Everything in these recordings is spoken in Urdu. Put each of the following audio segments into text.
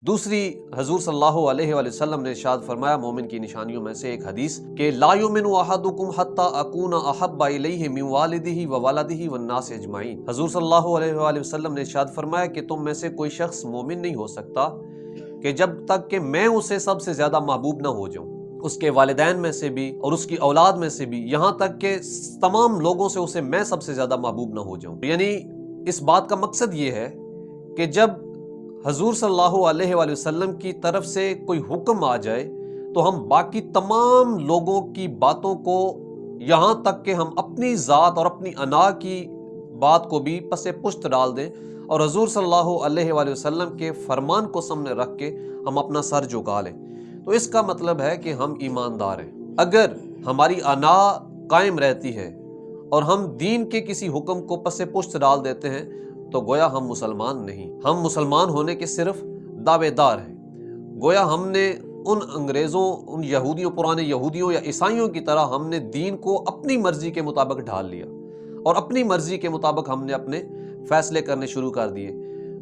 دوسری حضور صلی اللہ علیہ وآلہ وسلم نے ارشاد فرمایا مومن کی نشانیوں میں سے ایک حدیث کہ لا یؤمن احدکم حتی اکون احب الیہ من والدہ وولدہ والناس اجمعین۔ حضور صلی اللہ علیہ وآلہ وسلم نے ارشاد فرمایا کہ تم میں سے کوئی شخص مومن نہیں ہو سکتا کہ جب تک کہ میں اسے سب سے زیادہ محبوب نہ ہو جاؤں، اس کے والدین میں سے بھی اور اس کی اولاد میں سے بھی، یہاں تک کہ تمام لوگوں سے اسے میں سب سے زیادہ محبوب نہ ہو جاؤں۔ یعنی اس بات کا مقصد یہ ہے کہ جب حضور صلی اللہ علیہ وآلہ وسلم کی طرف سے کوئی حکم آ جائے تو ہم باقی تمام لوگوں کی باتوں کو، یہاں تک کہ ہم اپنی ذات اور اپنی انا کی بات کو بھی پس پشت ڈال دیں اور حضور صلی اللہ علیہ وآلہ وسلم کے فرمان کو سامنے رکھ کے ہم اپنا سر جھکا لیں، تو اس کا مطلب ہے کہ ہم ایماندار ہیں۔ اگر ہماری انا قائم رہتی ہے اور ہم دین کے کسی حکم کو پس پشت ڈال دیتے ہیں تو گویا ہم مسلمان نہیں، ہم مسلمان ہونے کے صرف دعوے دار ہیں۔ گویا ہم نے ان انگریزوں، ان یہودیوں، پرانے یہودیوں یا عیسائیوں کی طرح ہم نے دین کو اپنی مرضی کے مطابق ڈھال لیا اور اپنی مرضی کے مطابق ہم نے اپنے فیصلے کرنے شروع کر دیے۔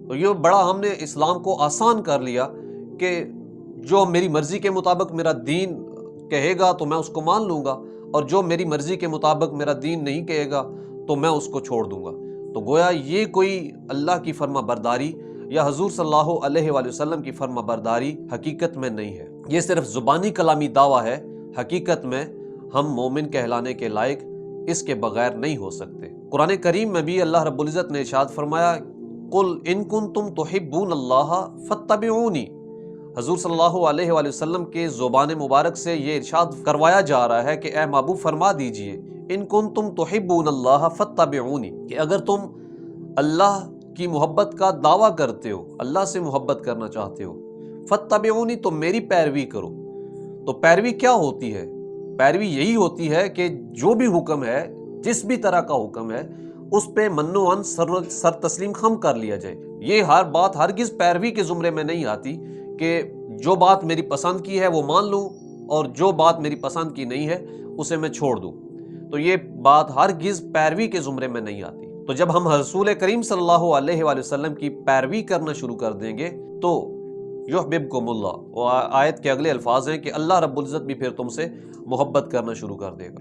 تو یہ بڑا ہم نے اسلام کو آسان کر لیا کہ جو میری مرضی کے مطابق میرا دین کہے گا تو میں اس کو مان لوں گا، اور جو میری مرضی کے مطابق میرا دین نہیں کہے گا تو میں اس کو چھوڑ دوں گا۔ تو گویا یہ کوئی اللہ کی فرما برداری یا حضور صلی اللہ علیہ وآلہ وسلم کی فرما برداری حقیقت میں نہیں ہے، یہ صرف زبانی کلامی دعویٰ ہے۔ حقیقت میں ہم مومن کہلانے کے لائق اس کے بغیر نہیں ہو سکتے۔ قرآن کریم میں بھی اللہ رب العزت نے ارشاد فرمایا قل ان کنتم تحبون اللہ فاتبعونی۔ حضور صلی اللہ علیہ وآلہ وسلم کے زبان مبارک سے یہ ارشاد کروایا جا رہا ہے کہ اے محبوب فرما دیجئے ان کنتم تحبون اللہ فاتبعونی، کہ اگر تم اللہ کی محبت کا دعویٰ کرتے ہو، اللہ سے محبت کرنا چاہتے ہو، فاتبعونی تو میری پیروی کرو۔ تو پیروی کیا ہوتی ہے؟ پیروی یہی ہوتی ہے کہ جو بھی حکم ہے، جس بھی طرح کا حکم ہے، اس پہ من و عن سر تسلیم خم کر لیا جائے۔ یہ ہر بات ہرگز پیروی کے زمرے میں نہیں آتی کہ جو بات میری پسند کی ہے وہ مان لوں اور جو بات میری پسند کی نہیں ہے اسے میں چھوڑ دوں۔ تو یہ بات ہرگز پیروی کے زمرے میں نہیں آتی۔ تو جب ہم رسول کریم صلی اللہ علیہ وآلہ وسلم کی پیروی کرنا شروع کر دیں گے تو یحببکم اللہ، وہ آیت کے اگلے الفاظ ہیں کہ اللہ رب العزت بھی پھر تم سے محبت کرنا شروع کر دے گا۔